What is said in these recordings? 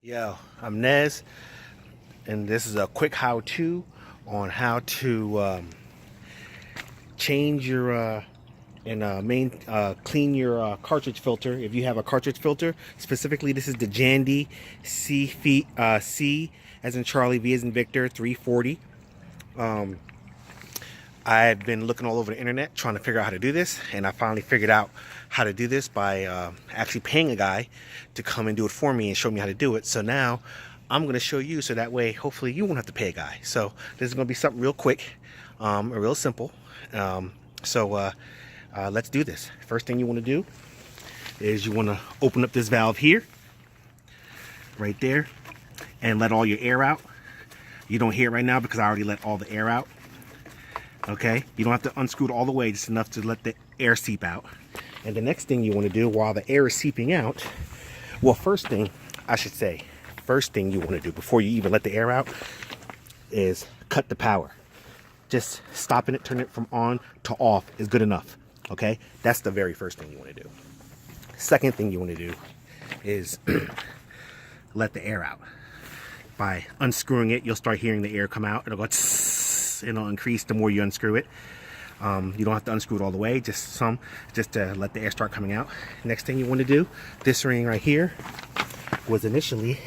Yo, I'm Nez, and this is a quick how-to on how to change your clean your cartridge filter. If you have a cartridge filter, specifically this is the JANDY C as in Charlie, V as in Victor 340. I've been looking all over the internet trying to figure out how to do this, and I finally figured out how to do this by actually paying a guy to come and do it for me and show me how to do it. So now I'm going to show you, so that way hopefully you won't have to pay a guy. So this is going to be something real quick, real simple. Let's do this. First thing you want to do is you want to open up this valve here, right there, and let all your air out. You don't hear it right now because I already let all the air out. Okay, you don't have to unscrew it all the way, just enough to let the air seep out. And the next thing you want to do while the air is seeping out, well, first thing you want to do before you even let the air out is cut the power. Just stopping it, turning it from on to off is good enough. Okay, that's the very first thing you want to do. Second thing you want to do is let the air out. By unscrewing it, you'll start hearing the air come out. It'll go tss, it'll increase the more you unscrew it. You don't have to unscrew it all the way, just to let the air start coming out. Next thing you want to do, this ring right here was initially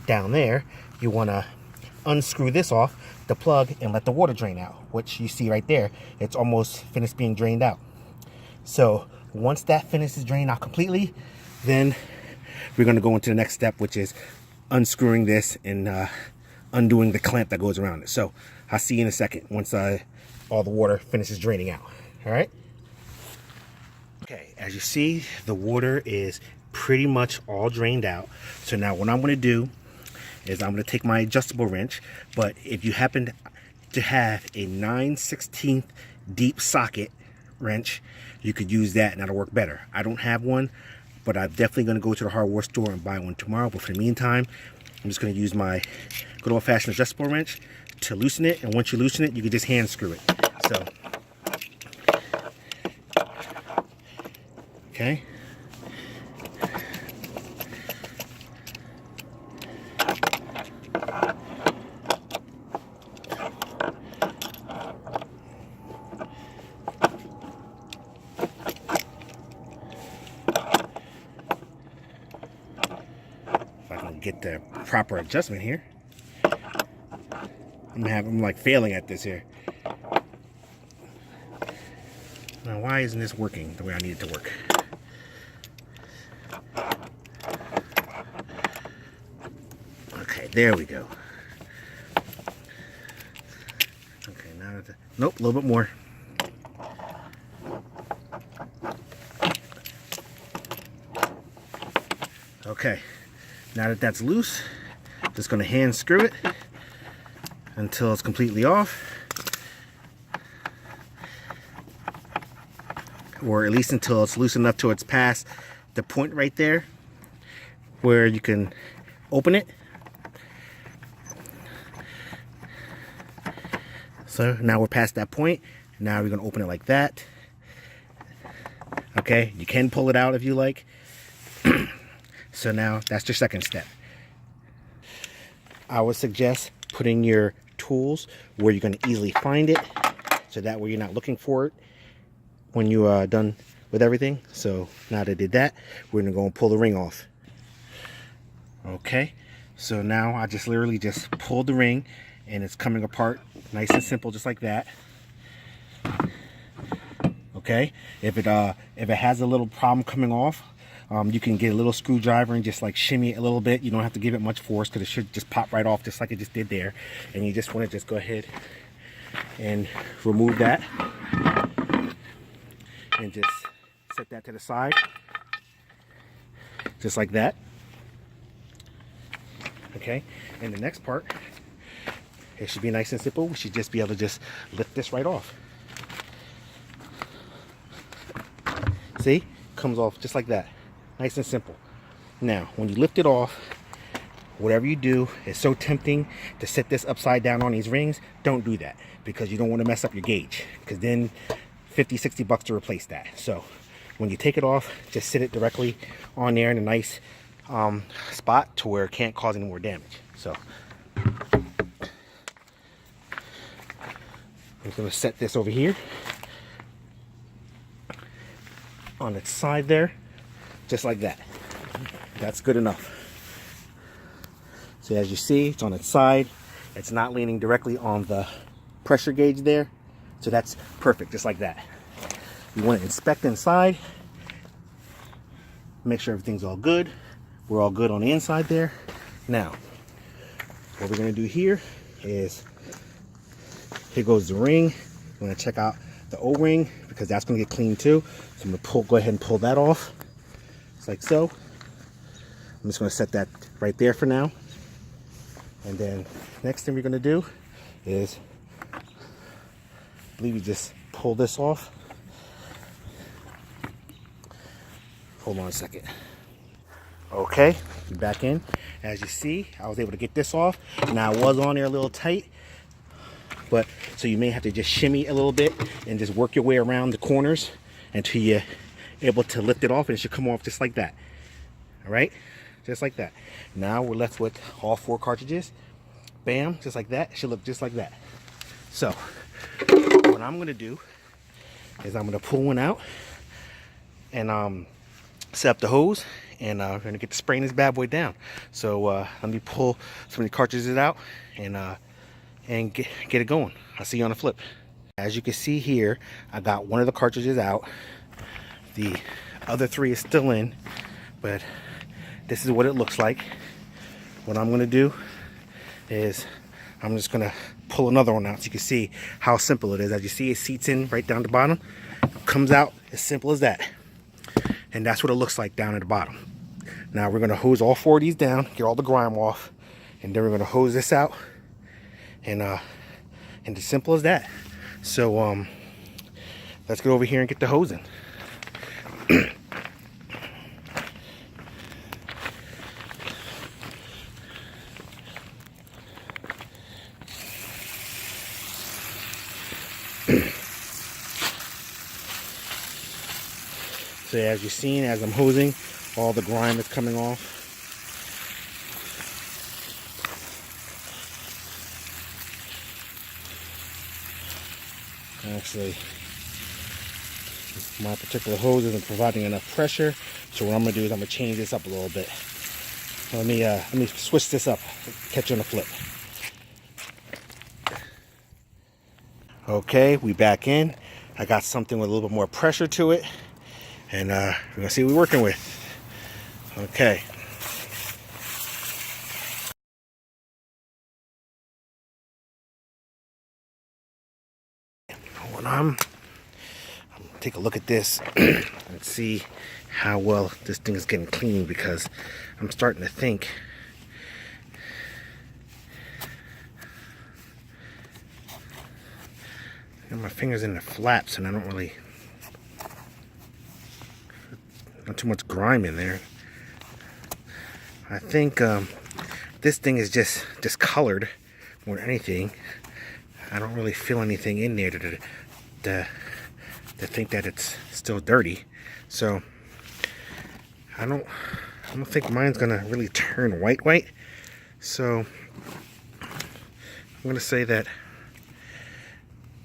down there. You want to unscrew this off the plug and let the water drain out, which you see right there. It's almost finished being drained out. So once that finishes draining out completely, then we're going to go into the next step, which is unscrewing this and undoing the clamp that goes around it. So I'll see you in a second once all the water finishes draining out. All right. Okay, as you see, the water is pretty much all drained out. So now what I'm going to do is I'm going to take my adjustable wrench, but if you happen to have a 9/16 deep socket wrench, you could use that and that'll work better. I don't have one, but I'm definitely going to go to the hardware store and buy one tomorrow. But for the meantime, I'm just going to use my good old-fashioned adjustable wrench to loosen it. And once you loosen it, you can just hand screw it. So, okay. Get the proper adjustment here. I'm like failing at this here. Now, why isn't this working the way I need it to work? Okay, there we go. Okay, now nope, a little bit more. Okay. Now that that's loose, just going to hand screw it until it's completely off, or at least until it's loose enough till it's past the point right there where you can open it. So now we're past that point. Now we're going to open it like that. Okay, you can pull it out if you like. So now that's your second step. I would suggest putting your tools where you're going to easily find it, so that way you're not looking for it when you are done with everything. So now that I did that, we're going to go and pull the ring off. Okay, so now I just literally just pulled the ring and it's coming apart nice and simple, just like that. Okay, if it has a little problem coming off, you can get a little screwdriver and just like shimmy it a little bit. You don't have to give it much force because it should just pop right off just like it just did there. And you just want to just go ahead and remove that and just set that to the side, just like that. Okay, and the next part, it should be nice and simple. We should just be able to just lift this right off. See, comes off just like that. Nice and simple. Now, when you lift it off, whatever you do, it's so tempting to set this upside down on these rings. Don't do that, because you don't want to mess up your gauge, because then 50-60 bucks to replace that. So when you take it off, just sit it directly on there in a nice spot to where it can't cause any more damage. So I'm going to set this over here on its side there, just like that. That's good enough. So as you see, it's on its side. It's not leaning directly on the pressure gauge there. So that's perfect, just like that. You want to inspect inside, make sure everything's all good. We're all good on the inside there. Now, what we're going to do here is, here goes the ring. I'm going to check out the O-ring because that's going to get cleaned too. So I'm going to go ahead and pull that off, just like so. I'm just going to set that right there for now. And then next thing we're going to do is, I believe you just pull this off. Hold on a second. Okay, back in. As you see, I was able to get this off. Now, it was on there a little tight, but so you may have to just shimmy a little bit and just work your way around the corners until you're able to lift it off, and it should come off just like that. All right, just like that. Now we're left with all 4 cartridges. Bam, just like that. It should look just like that. So what I'm gonna do is I'm gonna pull one out and set up the hose, and we're gonna get to spraying this bad boy down. So let me pull some of the cartridges out and get it going. I'll see you on the flip. As you can see here, I got one of the cartridges out. The other 3 is still in, but this is what it looks like. What I'm gonna do is I'm just gonna pull another one out so you can see how simple it is. As you see, it seats in right down the bottom. It comes out as simple as that. And that's what it looks like down at the bottom. Now we're gonna hose all 4 of these down, get all the grime off, and then we're gonna hose this out. And as simple as that. So let's get over here and get the hosing. So as you're seeing, as I'm hosing, all the grime is coming off. Actually, my particular hose isn't providing enough pressure, so what I'm gonna do is I'm gonna change this up a little bit. Let me switch this up. Catch you on the flip. Okay, we back in. I got something with a little bit more pressure to it, and we're gonna see what we're working with. Okay. When I'm take a look at this and see how well this thing is getting clean, because I'm starting to think my fingers in the flaps, and I don't really, not too much grime in there. I think this thing is just discolored more than anything. I don't really feel anything in there to think that it's still dirty. So I don't think mine's gonna really turn white. So I'm gonna say that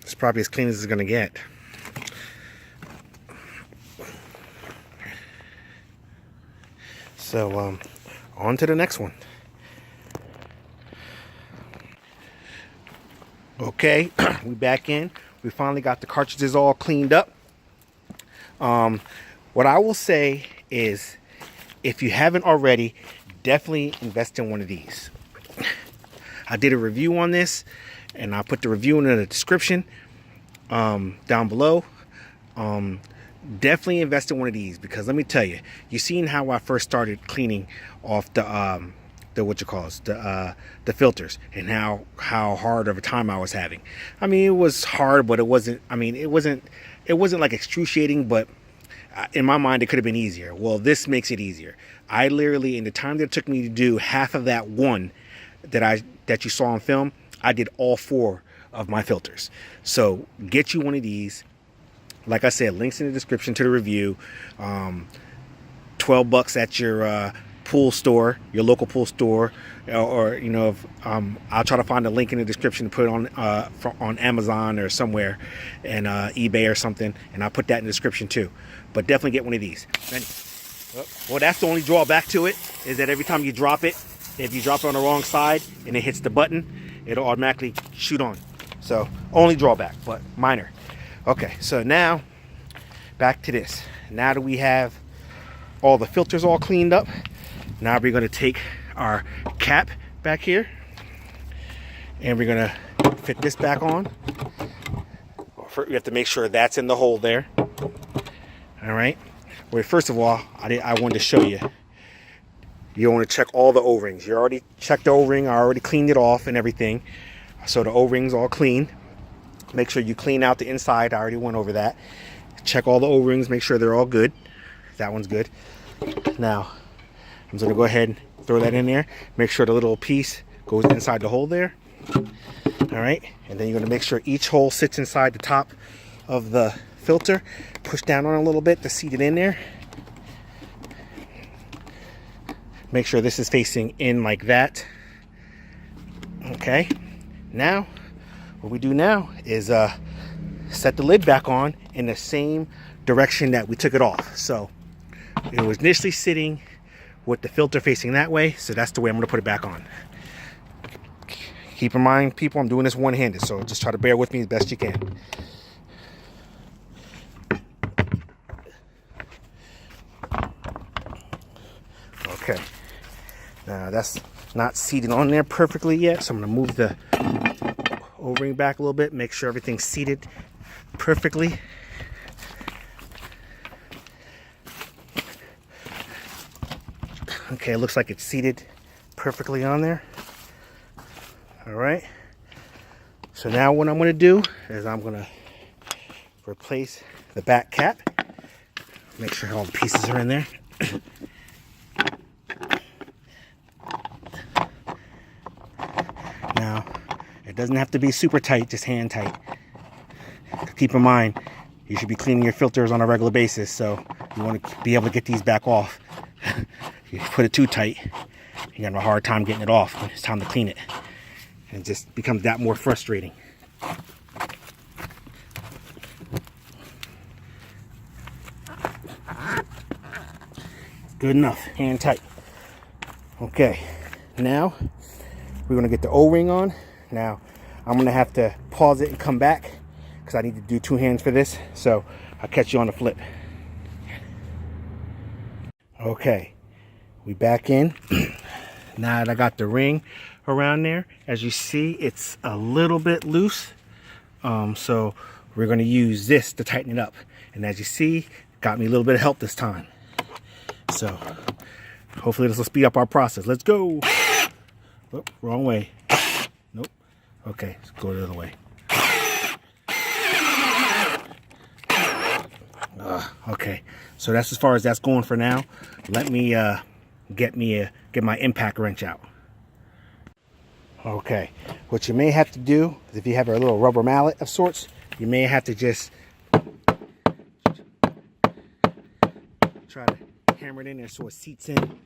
it's probably as clean as it's gonna get. So on to the next one. Okay, we back in. We finally got the cartridges all cleaned up. What I will say is, if you haven't already, definitely invest in one of these. I did a review on this, and I'll put the review in the description down below. Definitely invest in one of these, because let me tell you, you've seen how I first started cleaning off the filters, and how hard of a time I was having. I mean, it was hard, but it wasn't like excruciating, but in my mind it could have been easier. Well, this makes it easier. I literally, in the time that it took me to do half of that one that you saw on film, I did all 4 of my filters. So get you one of these. Like I said, links in the description to the review. $12 at your pool store, your local pool store, or you know, if, I'll try to find a link in the description to put it on Amazon or somewhere, and eBay or something, and I'll put that in the description too. But definitely get one of these. Well, that's the only drawback to it, is that every time you drop it, if you drop it on the wrong side and it hits the button, it'll automatically shoot on. So only drawback, but minor. Okay, so now back to this. Now that we have all the filters all cleaned up, now we're going to take our cap back here and we're going to fit this back on. We have to make sure that's in the hole there. All right. Well, first of all, I wanted to show you. You want to check all the O-rings. You already checked the O-ring. I already cleaned it off and everything. So the O-rings all clean. Make sure you clean out the inside. I already went over that. Check all the O-rings. Make sure they're all good. That one's good. Now, I'm just going to go ahead and throw that in there. Make sure the little piece goes inside the hole there. All right. And then you're going to make sure each hole sits inside the top of the filter. Push down on it a little bit to seat it in there. Make sure this is facing in like that. Okay. Now, what we do now is set the lid back on in the same direction that we took it off. So it was initially sitting with the filter facing that way, so that's the way I'm going to put it back on. Keep in mind, people, I'm doing this one-handed, so just try to bear with me as best you can. Okay. Now that's not seated on there perfectly yet, so I'm going to move the O-ring back a little bit, make sure everything's seated perfectly. Okay, it looks like it's seated perfectly on there. All right. So now what I'm going to do is I'm going to replace the back cap. Make sure all the pieces are in there. Now, it doesn't have to be super tight, just hand tight. Keep in mind, you should be cleaning your filters on a regular basis, so you want to be able to get these back off. If you put it too tight, you have a hard time getting it off when it's time to clean it. And it just becomes that more frustrating. Good enough, hand tight. Okay, now we're going to get the O-ring on. Now I'm going to have to pause it and come back because I need to do two hands for this. So I'll catch you on the flip. Okay, we back in. Now that I got the ring around there, as you see, it's a little bit loose. So we're going to use this to tighten it up. And as you see, got me a little bit of help this time. So hopefully this will speed up our process. Let's go. Oh, wrong way. Nope. Okay, let's go the other way. Okay, so that's as far as that's going for now. Let me get my impact wrench out. Okay, what you may have to do is, if you have a little rubber mallet of sorts, you may have to just try to hammer it in there so it seats in.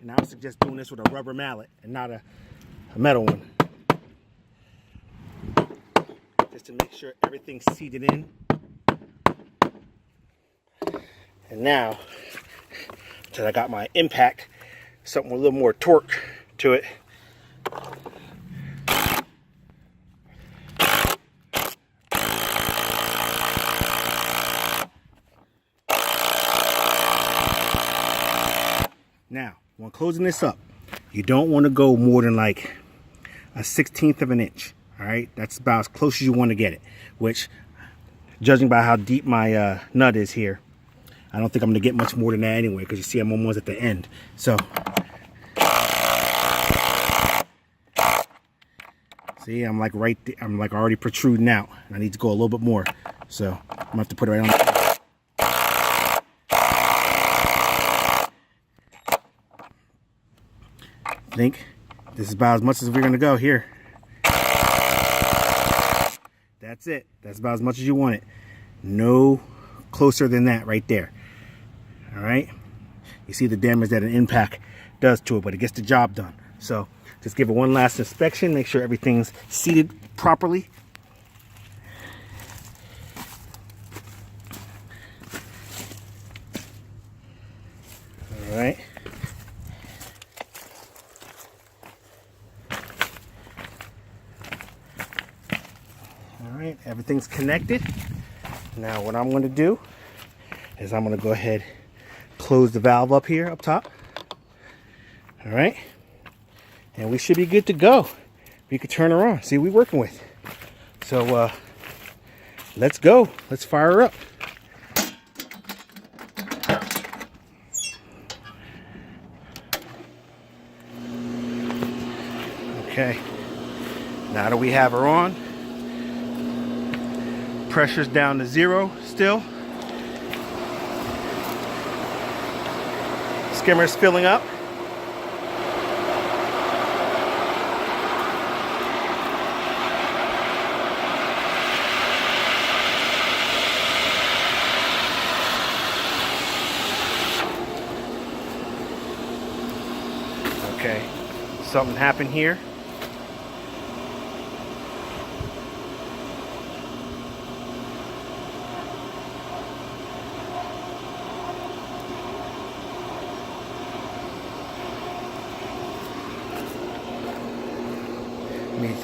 And I would suggest doing this with a rubber mallet and not a metal one. Just to make sure everything's seated in. And now that I got my impact, something with a little more torque to it. Now, when closing this up, you don't want to go more than like a 1/16 of an inch. All right, that's about as close as you want to get it, which, judging by how deep my nut is here, I don't think I'm going to get much more than that anyway, because you see I'm almost at the end. So, see, I'm like right there, I'm like already protruding out. I need to go a little bit more. So, I'm going to have to put it right on. I think this is about as much as we're going to go here. That's it. That's about as much as you want it. No closer than that right there. right? You see the damage that an impact does to it, but it gets the job done. So just give it one last inspection, make sure everything's seated properly. All right. All right, everything's connected. Now what I'm going to do is I'm going to go ahead, close the valve up here up top. All right, and we should be good to go. We could turn her on, see what we're working with. So let's go, let's fire her up. Okay, now that we have her on, pressure's down to 0 still. Skimmer's filling up. Okay, something happened here. Let me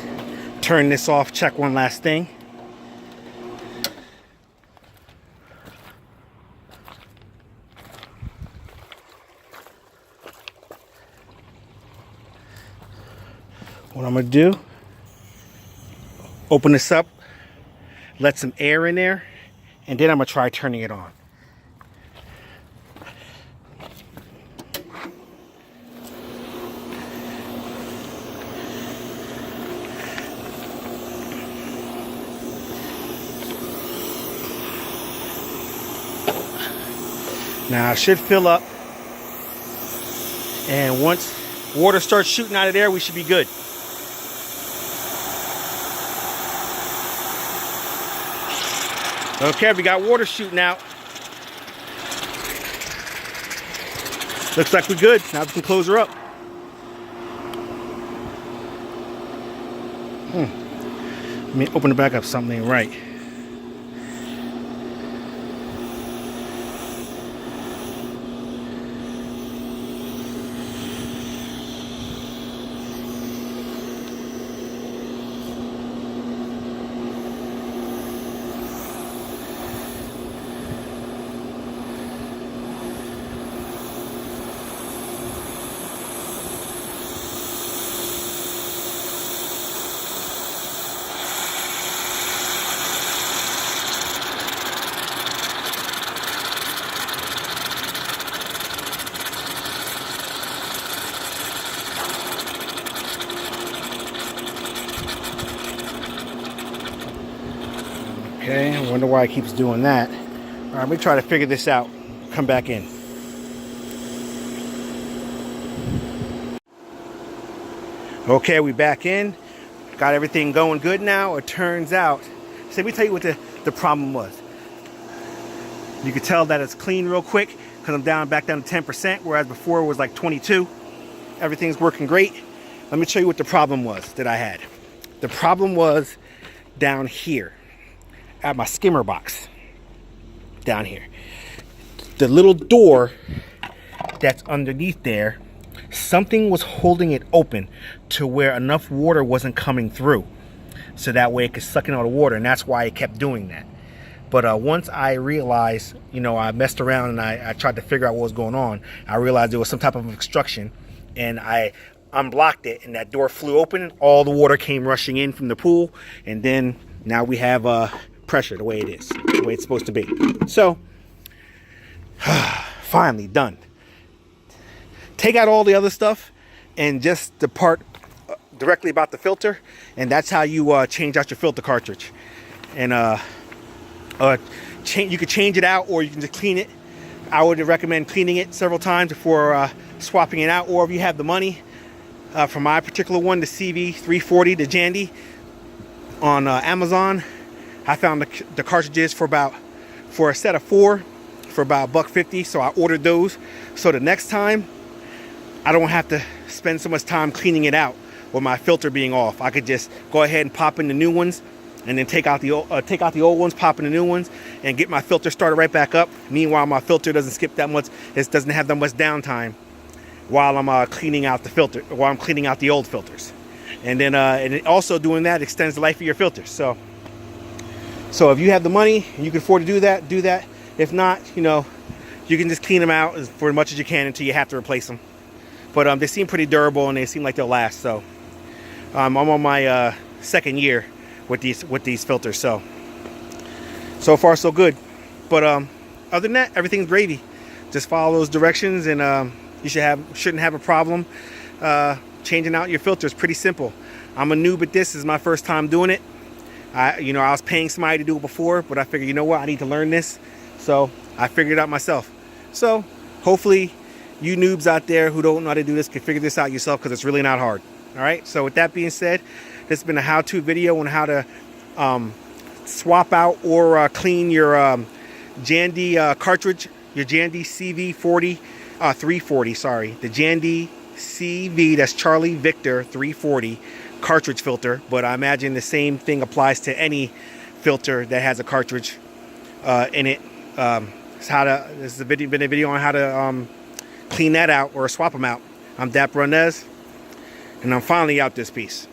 turn this off, check one last thing. What I'm gonna do, open this up, let some air in there, and then I'm gonna try turning it on. Now it should fill up, and once water starts shooting out of there, we should be good. Okay, we got water shooting out. Looks like we're good. Now we can close her up. Let me open it back up, something ain't right. Okay, I wonder why it keeps doing that. All right, let me try to figure this out. Come back in. Okay, we back in. Got everything going good now. It turns out, so let me tell you what the problem was. You can tell that it's clean real quick because I'm back down to 10%, whereas before it was like 22. Everything's working great. Let me show you what the problem was that I had. The problem was down here at my skimmer box. Down here. The little door that's underneath there, something was holding it open to where enough water wasn't coming through. So that way it could suck in all the water, and that's why it kept doing that. But once I realized, I messed around and I tried to figure out what was going on, I realized there was some type of obstruction, and I unblocked it, and that door flew open. All the water came rushing in from the pool, and then now we have pressure the way it is, the way it's supposed to be. So, finally done. Take out all the other stuff and just the part directly about the filter, and that's how you change out your filter cartridge. And you could change it out, or you can just clean it. I would recommend cleaning it several times before swapping it out, or if you have the money, for my particular one, the CV340, the JANDY, on Amazon, I found the cartridges for a set of 4 for about $1.50, so I ordered those. So the next time, I don't have to spend so much time cleaning it out with my filter being off. I could just go ahead and pop in the new ones, and then take out the old ones, pop in the new ones, and get my filter started right back up. Meanwhile, my filter doesn't skip that much. It doesn't have that much downtime while I'm cleaning out the filter, while I'm cleaning out the old filters. And then and also doing that extends the life of your filters. So if you have the money and you can afford to do that, do that. If not, you know, you can just clean them out for as much as you can until you have to replace them. But they seem pretty durable and they seem like they'll last. So I'm on my second year with these filters. So far so good. But other than that, everything's gravy. Just follow those directions, and you shouldn't have a problem changing out your filters. Pretty simple. I'm a noob at this. This is my first time doing it. I was paying somebody to do it before, but I figured, you know what, I need to learn this. So I figured it out myself. So hopefully you noobs out there who don't know how to do this can figure this out yourself, because it's really not hard. All right. So with that being said, this has been a how-to video on how to swap out or clean your JANDY cartridge, your JANDY CV40 340. Sorry, the JANDY CV, that's Charlie Victor 340 cartridge filter. But I imagine the same thing applies to any filter that has a cartridge in it. This has been a video on how to clean that out or swap them out. I'm Dapper Inez, and I'm finally out this piece.